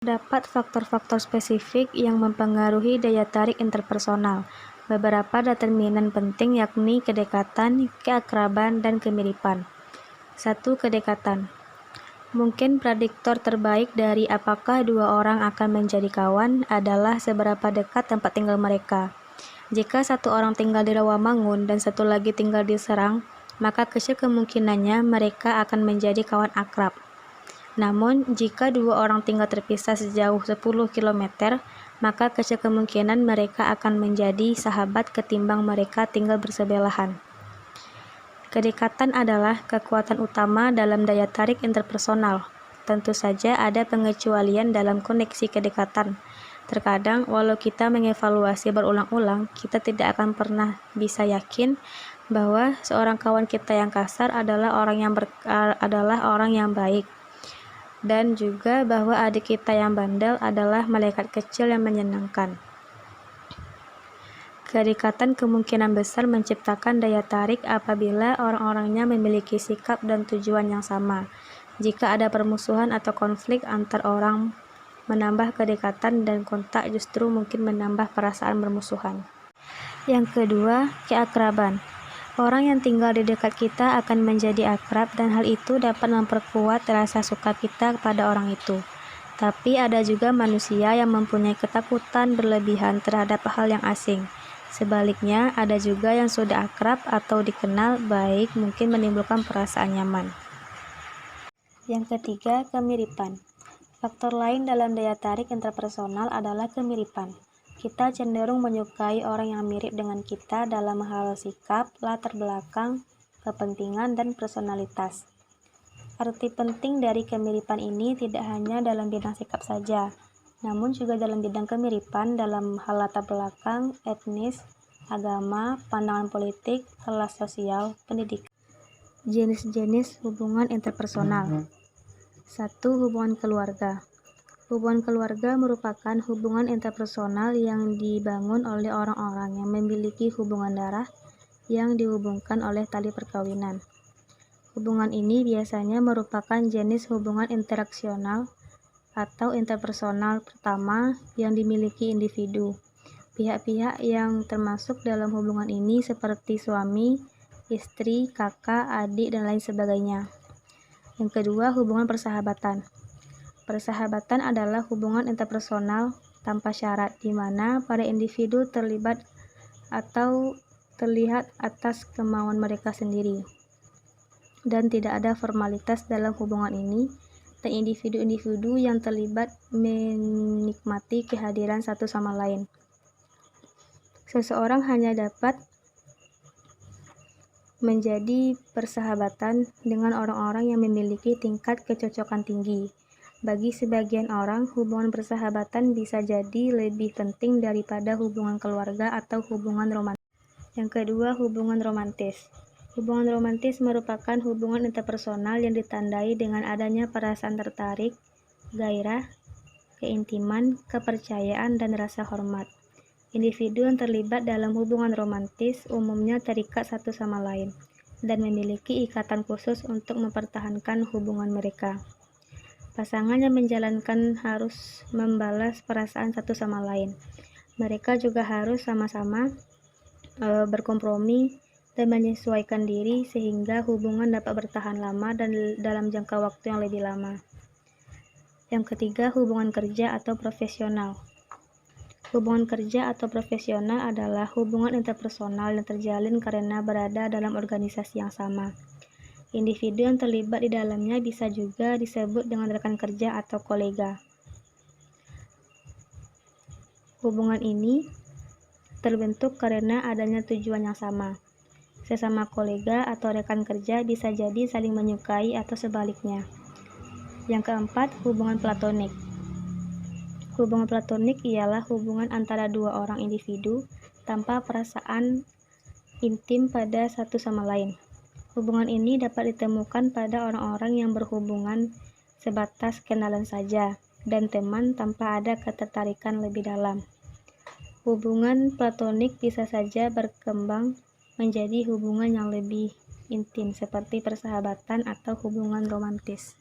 Terdapat faktor-faktor spesifik yang mempengaruhi daya tarik interpersonal. Beberapa determinan penting yakni kedekatan, keakraban, dan kemiripan. 1. Kedekatan. Mungkin prediktor terbaik dari apakah dua orang akan menjadi kawan adalah seberapa dekat tempat tinggal mereka. Jika satu orang tinggal di Rawamangun dan satu lagi tinggal di Serang, maka kecil kemungkinannya mereka akan menjadi kawan akrab. Namun, jika dua orang tinggal terpisah sejauh 10 km, maka kecil kemungkinan mereka akan menjadi sahabat ketimbang mereka tinggal bersebelahan. Kedekatan adalah kekuatan utama dalam daya tarik interpersonal. Tentu saja ada pengecualian dalam koneksi kedekatan. Terkadang, walau kita mengevaluasi berulang-ulang, kita tidak akan pernah bisa yakin bahwa seorang kawan kita yang kasar adalah orang yang baik, dan juga bahwa adik kita yang bandel adalah malaikat kecil yang menyenangkan. Kedekatan kemungkinan besar menciptakan daya tarik apabila orang-orangnya memiliki sikap dan tujuan yang sama. Jika ada permusuhan atau konflik antar orang, menambah kedekatan dan kontak justru mungkin menambah perasaan bermusuhan. Yang kedua, keakraban. Orang yang tinggal di dekat kita akan menjadi akrab dan hal itu dapat memperkuat rasa suka kita kepada orang itu. Tapi ada juga manusia yang mempunyai ketakutan berlebihan terhadap hal yang asing. Sebaliknya, ada juga yang sudah akrab atau dikenal baik mungkin menimbulkan perasaan nyaman. Yang ketiga, kemiripan. Faktor lain dalam daya tarik interpersonal adalah kemiripan. Kita cenderung menyukai orang yang mirip dengan kita dalam hal sikap, latar belakang, kepentingan, dan personalitas. Arti penting dari kemiripan ini tidak hanya dalam bidang sikap saja, namun juga dalam bidang kemiripan dalam hal latar belakang, etnis, agama, pandangan politik, kelas sosial, pendidikan. Jenis-jenis hubungan interpersonal. 1. Hubungan keluarga. Hubungan keluarga merupakan hubungan interpersonal yang dibangun oleh orang-orang yang memiliki hubungan darah yang dihubungkan oleh tali perkawinan. Hubungan ini biasanya merupakan jenis hubungan interaksional atau interpersonal pertama yang dimiliki individu. Pihak-pihak yang termasuk dalam hubungan ini seperti suami, istri, kakak, adik, dan lain sebagainya. Yang kedua, hubungan persahabatan. Persahabatan adalah hubungan interpersonal tanpa syarat, di mana para individu terlibat atau terlihat atas kemauan mereka sendiri, dan tidak ada formalitas dalam hubungan ini, dan individu-individu yang terlibat menikmati kehadiran satu sama lain. Seseorang hanya dapat menjadi persahabatan dengan orang-orang yang memiliki tingkat kecocokan tinggi. Bagi sebagian orang, hubungan persahabatan bisa jadi lebih penting daripada hubungan keluarga atau hubungan romantis. Yang kedua, hubungan romantis. Hubungan romantis merupakan hubungan interpersonal yang ditandai dengan adanya perasaan tertarik, gairah, keintiman, kepercayaan, dan rasa hormat. Individu yang terlibat dalam hubungan romantis umumnya terikat satu sama lain dan memiliki ikatan khusus untuk mempertahankan hubungan mereka. Pasangan yang menjalankan harus membalas perasaan satu sama lain. Mereka juga harus sama-sama berkompromi dan menyesuaikan diri sehingga hubungan dapat bertahan lama dan dalam jangka waktu yang lebih lama. Yang ketiga, hubungan kerja atau profesional. Hubungan kerja atau profesional adalah hubungan interpersonal yang terjalin karena berada dalam organisasi yang sama. Individu yang terlibat di dalamnya bisa juga disebut dengan rekan kerja atau kolega. Hubungan ini terbentuk karena adanya tujuan yang sama. Sesama kolega atau rekan kerja bisa jadi saling menyukai atau sebaliknya. Yang keempat, hubungan platonik. Hubungan platonik ialah hubungan antara dua orang individu tanpa perasaan intim pada satu sama lain. Hubungan ini dapat ditemukan pada orang-orang yang berhubungan sebatas kenalan saja dan teman tanpa ada ketertarikan lebih dalam. Hubungan platonik bisa saja berkembang menjadi hubungan yang lebih intim seperti persahabatan atau hubungan romantis.